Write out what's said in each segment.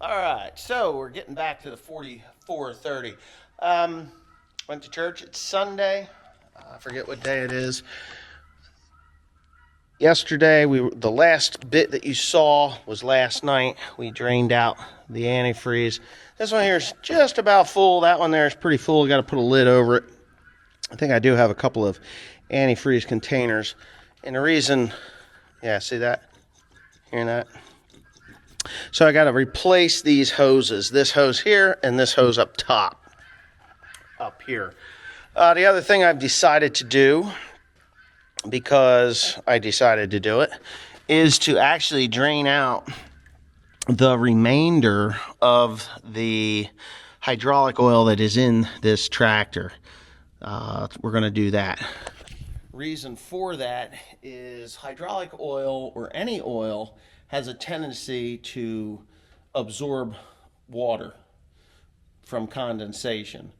All right, so we're getting back to the 4430. Went to church. It's Sunday. I forget what day it is. Yesterday, the last bit that you saw was last night. We drained out the antifreeze. This one here is just about full. That one there is pretty full. Got to put a lid over it. I think I do have a couple of antifreeze containers. And the reason, yeah, see that? Hearing that? So I got to replace these hoses. This hose here and this hose up top. Up here. The other thing I've decided to do, because I decided to do it, is to actually drain out the remainder of the hydraulic oil that is in this tractor. We're going to do that. Reason for that is hydraulic oil, or any oil, has a tendency to absorb water from condensation,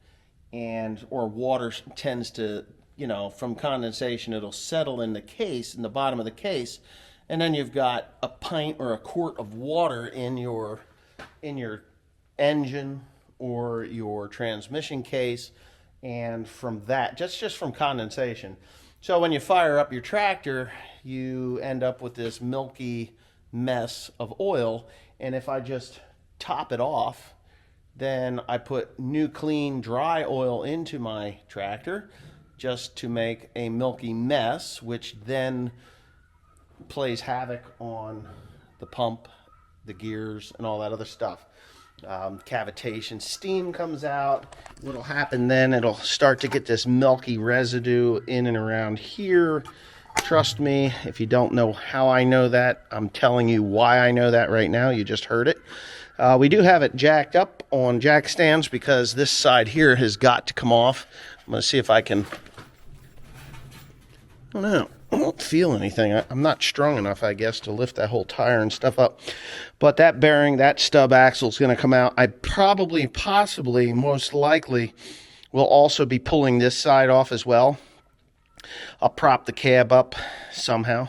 or water tends to, from condensation, it'll settle in the case, in the bottom of the case, and then you've got a pint or a quart of water in your engine or your transmission case, and from that, just from condensation. So when you fire up your tractor, you end up with this milky mess of oil, and if I just top it off, then I put new clean dry oil into my tractor just to make a milky mess, which then plays havoc on the pump, the gears, and all that other stuff. Cavitation, steam comes out. What'll happen then, it'll start to get this milky residue in and around here. Trust me, if you don't know how I know that, I'm telling you why I know that right now. You just heard it. We do have it jacked up on jack stands because this side here has got to come off. I'm going to see if I can... I don't know. I don't feel anything. I'm not strong enough, I guess, to lift that whole tire and stuff up. But that bearing, that stub axle is going to come out. I probably, possibly, most likely will also be pulling this side off as well. I'll prop the cab up somehow.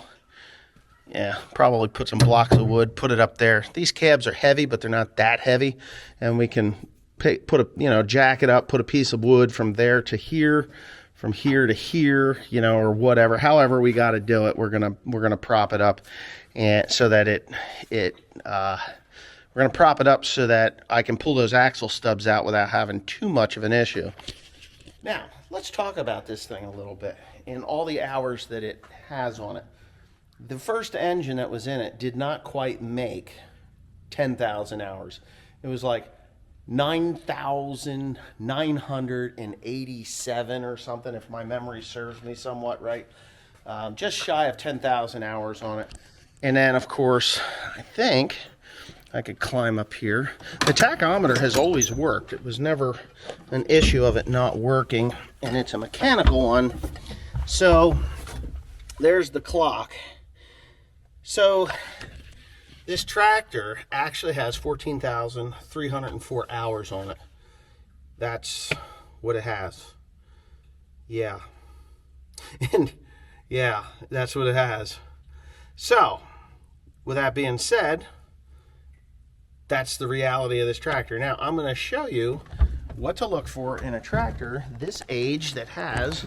Yeah, probably put some blocks of wood, put it up there. These cabs are heavy, but they're not that heavy. And we can jack it up, put a piece of wood from there to here, from here to here, or whatever. However we got to do it, we're gonna prop it up, and so that we're gonna prop it up so that I can pull those axle stubs out without having too much of an issue. Now, let's talk about this thing a little bit and all the hours that it has on it. The first engine that was in it did not quite make 10,000 hours. It was like 9,987 or something, if my memory serves me somewhat right. Just shy of 10,000 hours on it. And then, of course, I think I could climb up here. The tachometer has always worked. It was never an issue of it not working, and it's a mechanical one. So there's the clock. So this tractor actually has 14,304 hours on it. That's what it has. Yeah. And yeah, that's what it has. So, with that being said, that's the reality of this tractor. Now, I'm going to show you what to look for in a tractor this age that has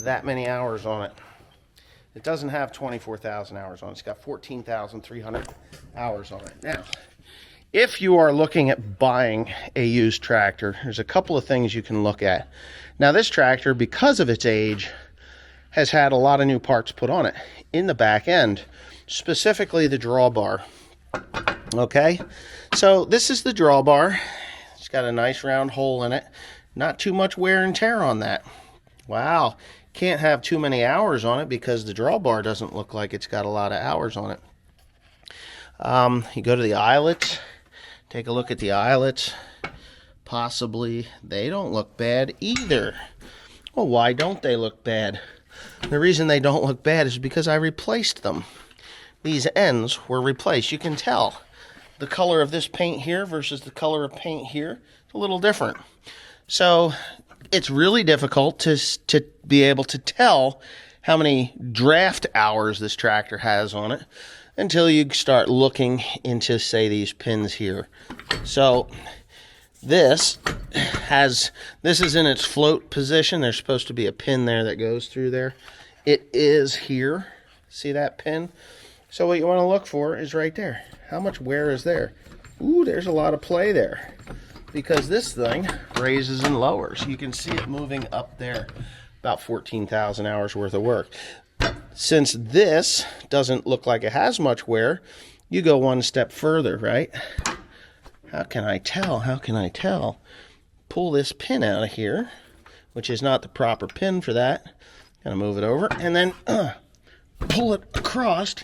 that many hours on it. It doesn't have 24,000 hours on it. It's got 14,300 hours on it. Now, if you are looking at buying a used tractor, there's a couple of things you can look at. Now, this tractor, because of its age, has had a lot of new parts put on it in the back end, specifically the drawbar. Okay, so this is the drawbar. It's got a nice round hole in it. Not too much wear and tear on that. Wow. Can't have too many hours on it because the drawbar doesn't look like it's got a lot of hours on it. You go to the eyelets, take a look at the eyelets. Possibly they don't look bad either. Well, why don't they look bad? The reason they don't look bad is because I replaced them. These ends were replaced. You can tell the color of this paint here versus the color of paint here. It's a little different. So it's really difficult to be able to tell how many draft hours this tractor has on it. until you start looking into, say, these pins here. So this is in its float position. There's supposed to be a pin there that goes through there. It is here. See that pin? So what you want to look for is right there. How much wear is there? Ooh, there's a lot of play there, because this thing raises and lowers. You can see it moving up there. About 14,000 hours worth of work. Since this doesn't look like it has much wear, you go one step further, right? How can I tell? How can I tell? Pull this pin out of here, which is not the proper pin for that. Gonna move it over, and then pull it across.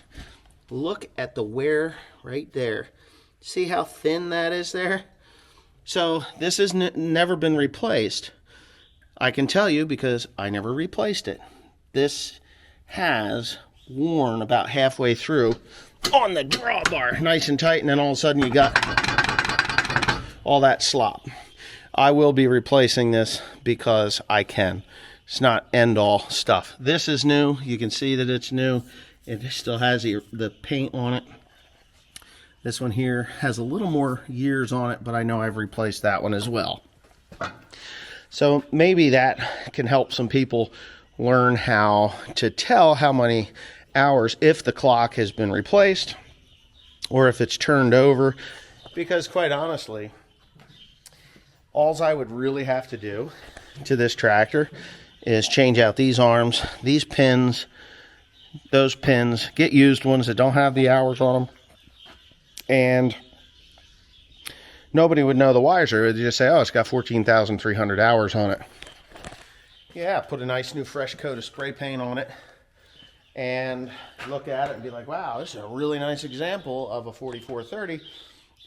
Look at the wear right there. See how thin that is there? So this has never been replaced. I can tell you because I never replaced it. This has worn about halfway through on the drawbar, nice and tight, and then all of a sudden you got all that slop. I will be replacing this because I can. It's not end-all stuff. This is new. You can see that it's new. It still has the paint on it. This one here has a little more years on it, but I know I've replaced that one as well. So maybe that can help some people learn how to tell how many hours, if the clock has been replaced or if it's turned over. Because quite honestly, all I would really have to do to this tractor is change out these arms, these pins, those pins, get used ones that don't have the hours on them, and nobody would know the wiser. They'd just say, oh, it's got 14,300 hours on it. Yeah, put a nice new fresh coat of spray paint on it and look at it and be like, wow, this is a really nice example of a 4430.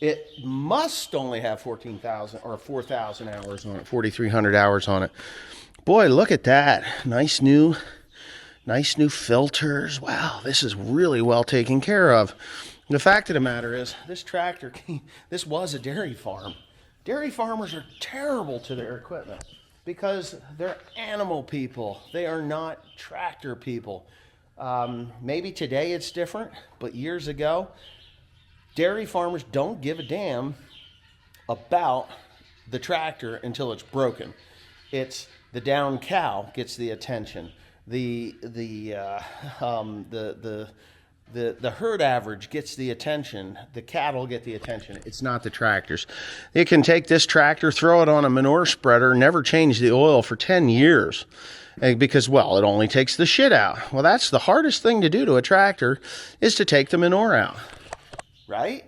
It must only have 14,000 or 4,000 hours on it, 4,300 hours on it. Boy, look at that. Nice new filters. Wow, this is really well taken care of. The fact of the matter is, this tractor, this was a dairy farm. Dairy farmers are terrible to their equipment because they're animal people. They are not tractor people. Maybe today it's different, but years ago, dairy farmers don't give a damn about the tractor until it's broken. It's the down cow gets the attention. The herd average gets the attention. The cattle get the attention. It's not the tractors. It can take this tractor, throw it on a manure spreader, never change the oil for 10 years. Because, well, it only takes the shit out. Well, that's the hardest thing to do to a tractor, is to take the manure out. Right?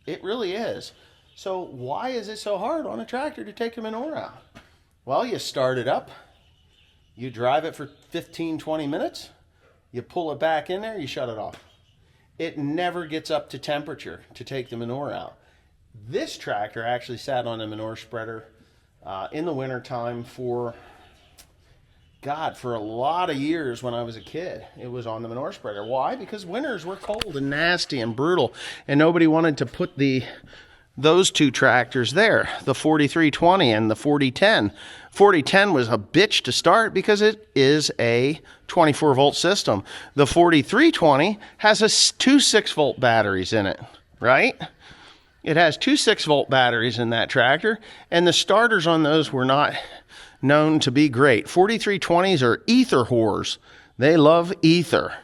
It really is. So why is it so hard on a tractor to take the manure out? Well, you start it up. You drive it for 15, 20 minutes. You pull it back in there. You shut it off. It never gets up to temperature to take the manure out. This tractor actually sat on a manure spreader in the wintertime for a lot of years when I was a kid. It was on the manure spreader. Why? Because winters were cold and nasty and brutal, and nobody wanted to put those two tractors there, the 4320 and the 4010. 4010 was a bitch to start because it is a 24-volt system. The 4320 has two 6-volt batteries in it, right? It has two 6-volt batteries in that tractor, and the starters on those were not known to be great. 4320s are ether whores. They love ether.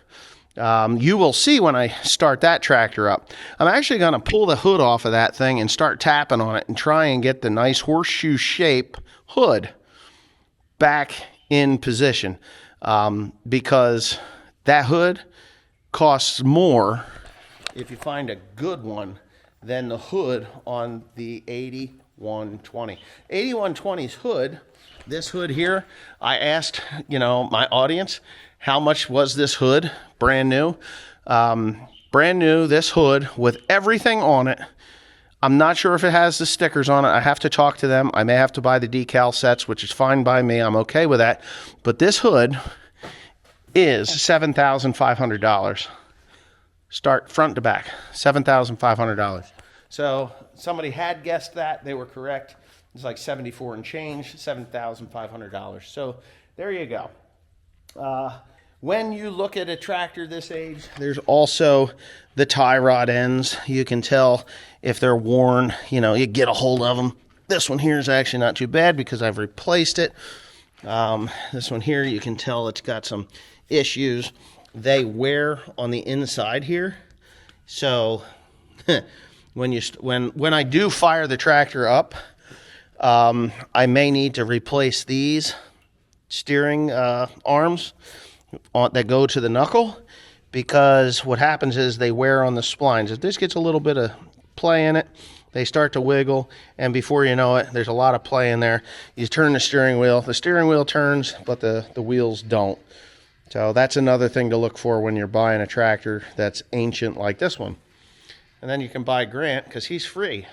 You will see when I start that tractor up. I'm actually going to pull the hood off of that thing and start tapping on it and try and get the nice horseshoe shape hood back in position, because that hood costs more if you find a good one than the hood on the 8120. 8120's hood, this hood here, I asked, my audience, how much was this hood? Brand new. Brand new, this hood with everything on it. I'm not sure if it has the stickers on it. I have to talk to them. I may have to buy the decal sets, which is fine by me. I'm okay with that. But this hood is $7,500. Start front to back, $7,500. So somebody had guessed that. They were correct. It's like 74 and change, $7,500. So there you go. When you look at a tractor this age, there's also the tie rod ends. You can tell if they're worn, you know, you get a hold of them. This one here is actually not too bad because I've replaced it. This one here, you can tell it's got some issues. They wear on the inside here. So when I do fire the tractor up, I may need to replace these steering arms that go to the knuckle, because what happens is they wear on the splines. If this gets a little bit of play in it, they start to wiggle, and before you know it, there's a lot of play in there. You turn the steering wheel turns, but the wheels don't. So that's another thing to look for when you're buying a tractor that's ancient like this one. And then you can buy Grant, because he's free.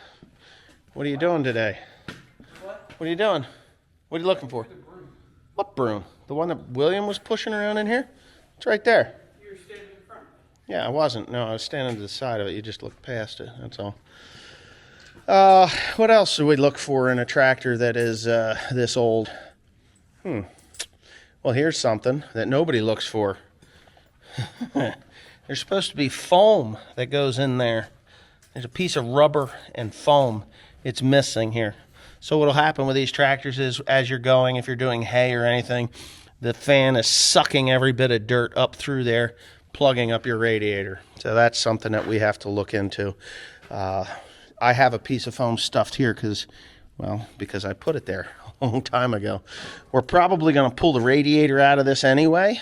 What are you doing today? What are you doing? What are you looking for? What broom? The one that William was pushing around in here? It's right there. You were standing in front. Yeah, I wasn't. No, I was standing to the side of it. You just looked past it. That's all. What else do we look for in a tractor that is this old? Well, here's something that nobody looks for. There's supposed to be foam that goes in there. There's a piece of rubber and foam. It's missing here. So what'll happen with these tractors is, as you're going, if you're doing hay or anything, the fan is sucking every bit of dirt up through there, plugging up your radiator. So that's something that we have to look into. I have a piece of foam stuffed here because I put it there a long time ago. We're probably going to pull the radiator out of this anyway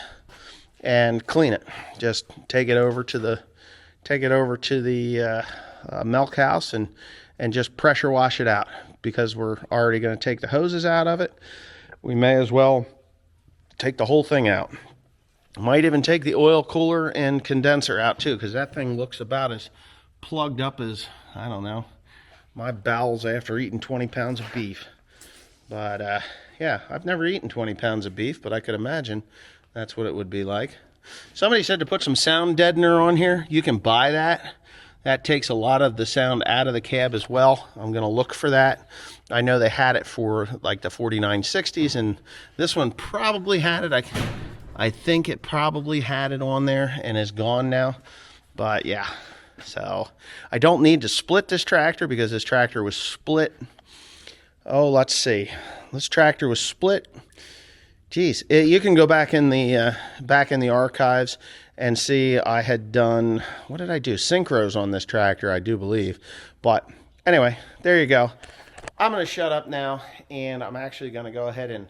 and clean it. Just take it over to the milk house and just pressure wash it out, because we're already going to take the hoses out of it. We may as well take the whole thing out. Might even take the oil cooler and condenser out too, because that thing looks about as plugged up as, I don't know, my bowels after eating 20 pounds of beef. But yeah, I've never eaten 20 pounds of beef, but I could imagine that's what it would be like. Somebody said to put some sound deadener on here. You can buy that. That takes a lot of the sound out of the cab as well. I'm going to look for that. I know they had it for like the 4960s, and this one probably had it. I think it probably had it on there and is gone now. But yeah, so I don't need to split this tractor, because this tractor was split. Oh, let's see. This tractor was split. Geez, you can go back in the archives and see I had done, what did I do? Synchros on this tractor, I do believe. But anyway, there you go. I'm going to shut up now, and I'm actually going to go ahead and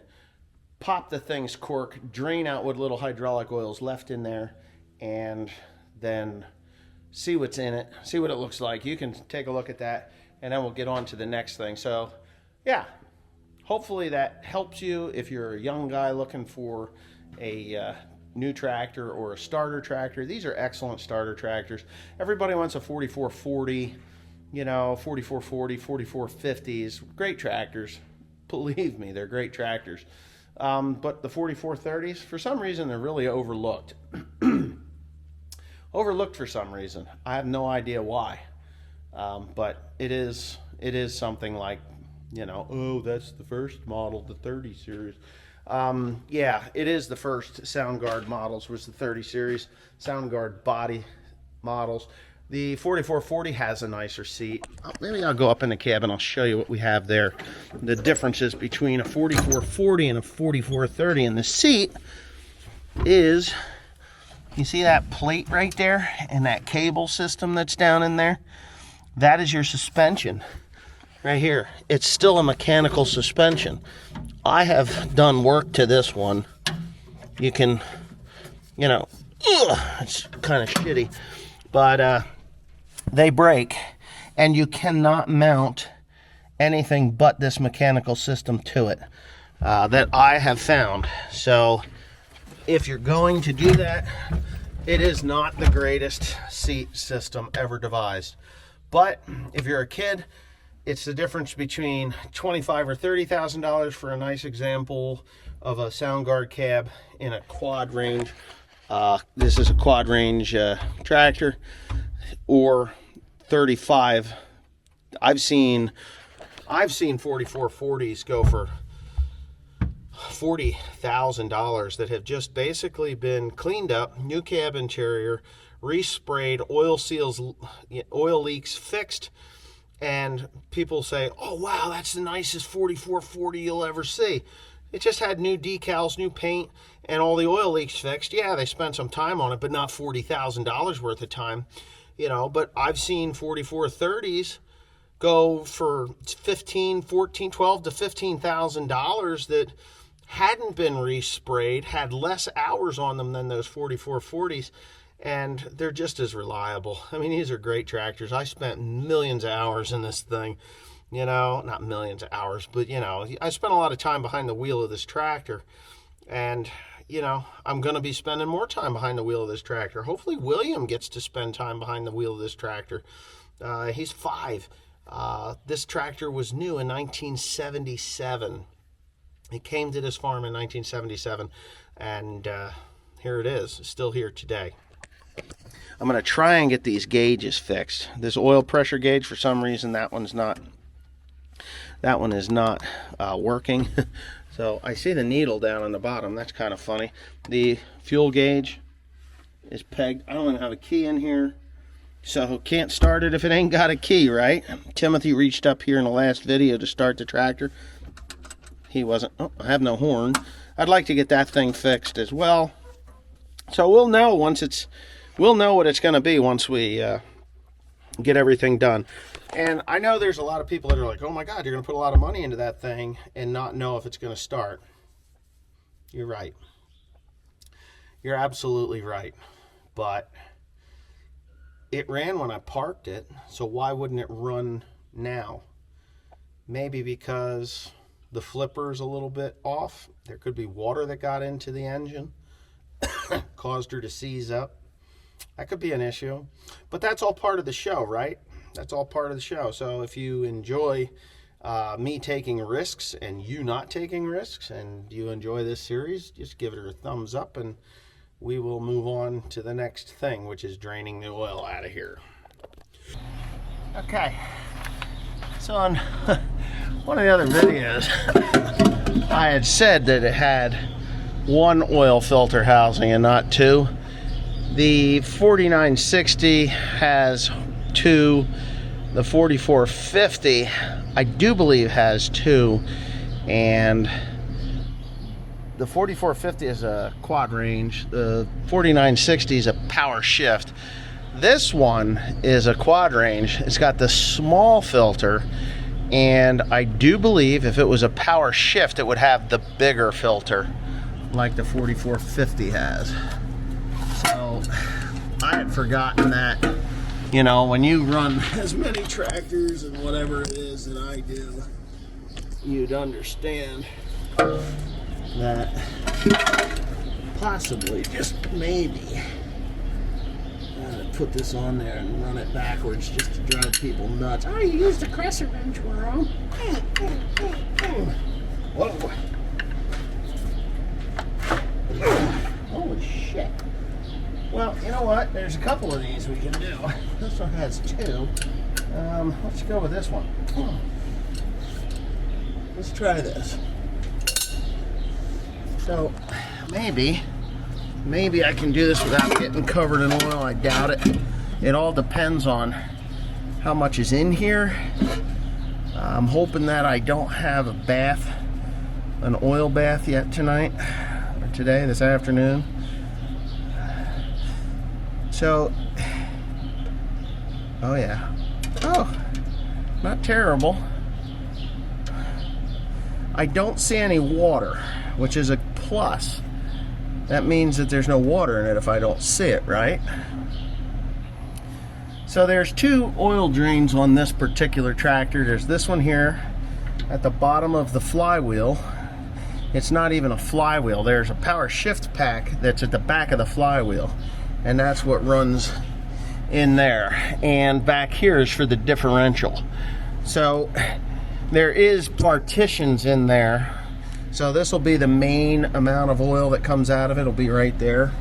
pop the thing's cork, drain out what little hydraulic oil's left in there, and then see what's in it, see what it looks like. You can take a look at that, and then we'll get on to the next thing. So yeah, hopefully that helps you if you're a young guy looking for a new tractor or a starter tractor. These are excellent starter tractors. Everybody wants a 4440, you know, 4440, 4450s. Great tractors. Believe me, they're great tractors. But the 4430s, for some reason, they're really overlooked. Overlooked for some reason. I have no idea why. But it is something like, you know, oh, that's the first model, the 30 series. Yeah, it is the first Soundguard models, was the 30 series Soundguard body models. The 4440 has a nicer seat. Maybe I'll go up in the cab and I'll show you what we have there. The differences between a 4440 and a 4430. And the seat is, you see that plate right there and that cable system that's down in there? That is your suspension right here. It's still a mechanical suspension. I have done work to this one. You can, you know, it's kind of shitty, but they break, and you cannot mount anything but this mechanical system to it that I have found. So if you're going to do that, it is not the greatest seat system ever devised. But if you're a kid, it's the difference between $25,000 or $30,000 for a nice example of a Soundguard cab in a quad range. This is a quad range tractor, or 35. I've seen 4440s go for $40,000 that have just basically been cleaned up, new cab interior, resprayed, oil seals, oil leaks fixed, and people say, oh wow, that's the nicest 4440 you'll ever see. It just had new decals, new paint, and all the oil leaks fixed. Yeah, they spent some time on it, but not $40,000 worth of time, you know. But I've seen 4430s go for $15,000, $14,000, $12,000 to $15,000 that hadn't been resprayed, had less hours on them than those 4440s, and they're just as reliable. I mean, these are great tractors. I spent millions of hours in this thing, you know, not millions of hours, but, you know, I spent a lot of time behind the wheel of this tractor, and, you know, I'm going to be spending more time behind the wheel of this tractor. Hopefully William gets to spend time behind the wheel of this tractor. He's 5. This tractor was new in 1977. It came to this farm in 1977, and here it is, still here today. I'm going to try and get these gauges fixed. This oil pressure gauge, for some reason, that one is not working. So I see the needle down on the bottom. That's kind of funny. The fuel gauge is pegged. I don't even have a key in here, so can't start it if it ain't got a key, right? Timothy reached up here in the last video to start the tractor. He wasn't. Oh, I have no horn. I'd like to get that thing fixed as well. So we'll know what it's going to be once we get everything done. And I know there's a lot of people that are like, oh my God, you're going to put a lot of money into that thing and not know if it's going to start. You're right. You're absolutely right. But it ran when I parked it, so why wouldn't it run now? Maybe because the flipper's a little bit off. There could be water that got into the engine, caused her to seize up. That could be an issue. But that's all part of the show, right? That's all part of the show. So if you enjoy me taking risks and you not taking risks, and you enjoy this series, just give it a thumbs up, and we will move on to the next thing, which is draining the oil out of here. Okay. So on one of the other videos, I had said that it had 1 oil filter housing and not 2. The 4960 has 2. The 4450, I do believe, has 2. And the 4450 is a quad range. The 4960 is a power shift. This one is a quad range. It's got the small filter, and I do believe if it was a power shift, it would have the bigger filter like the 4450 has. So I had forgotten that, you know, when you run as many tractors and whatever it is that I do, you'd understand that possibly, just maybe, put this on there and run it backwards just to drive people nuts. Oh, you used a crescent wrench wrong. Whoa. Holy shit. Well, you know what? There's a couple of these we can do. This one has 2. Let's go with this one. Let's try this. So, maybe I can do this without getting covered in oil. I doubt it. It all depends on how much is in here. I'm hoping that I don't have a bath, an oil bath yet tonight, or today, this afternoon. So, oh yeah. Oh, not terrible. I don't see any water, which is a plus. That means that there's no water in it if I don't see it, right? So there's 2 oil drains on this particular tractor. There's this one here at the bottom of the flywheel. It's not even a flywheel. There's a power shift pack that's at the back of the flywheel, and that's what runs in there. And back here is for the differential. So there is partitions in there. So this will be the main amount of oil that comes out of it. It'll be right there.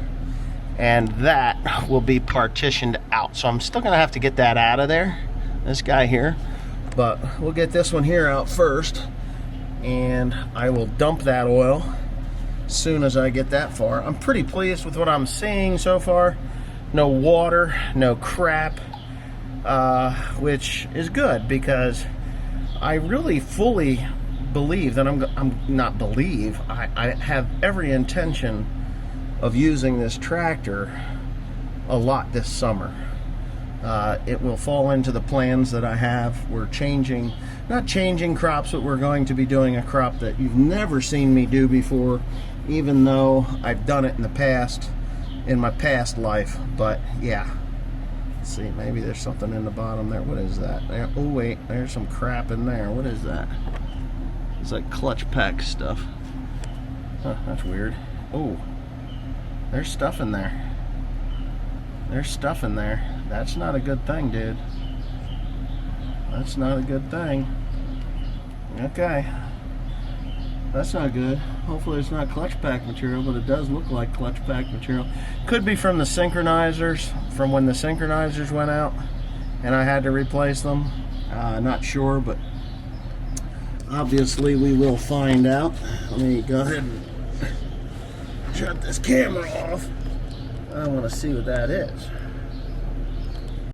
And that will be partitioned out. So I'm still gonna have to get that out of there, this guy here. But we'll get this one here out first, and I will dump that oil as soon as I get that far. I'm pretty pleased with what I'm seeing so far. No water, no crap, which is good, because I really fully believe that I have every intention of using this tractor a lot this summer. It will fall into the plans that I have. We're not changing crops, but we're going to be doing a crop that you've never seen me do before, even though I've done it in the past, in my past life. But yeah, let's see, maybe there's something in the bottom there. What is that? Oh wait, there's some crap in there. What is that? It's like clutch pack stuff. Huh, that's weird. Oh, there's stuff in there. There's stuff in there. That's not a good thing, dude. That's not a good thing. Okay. That's not good. Hopefully it's not clutch pack material, but it does look like clutch pack material. Could be from the synchronizers, from when the synchronizers went out and I had to replace them. Not sure, but obviously we will find out. Let me go ahead and shut this camera off. I want to see what that is.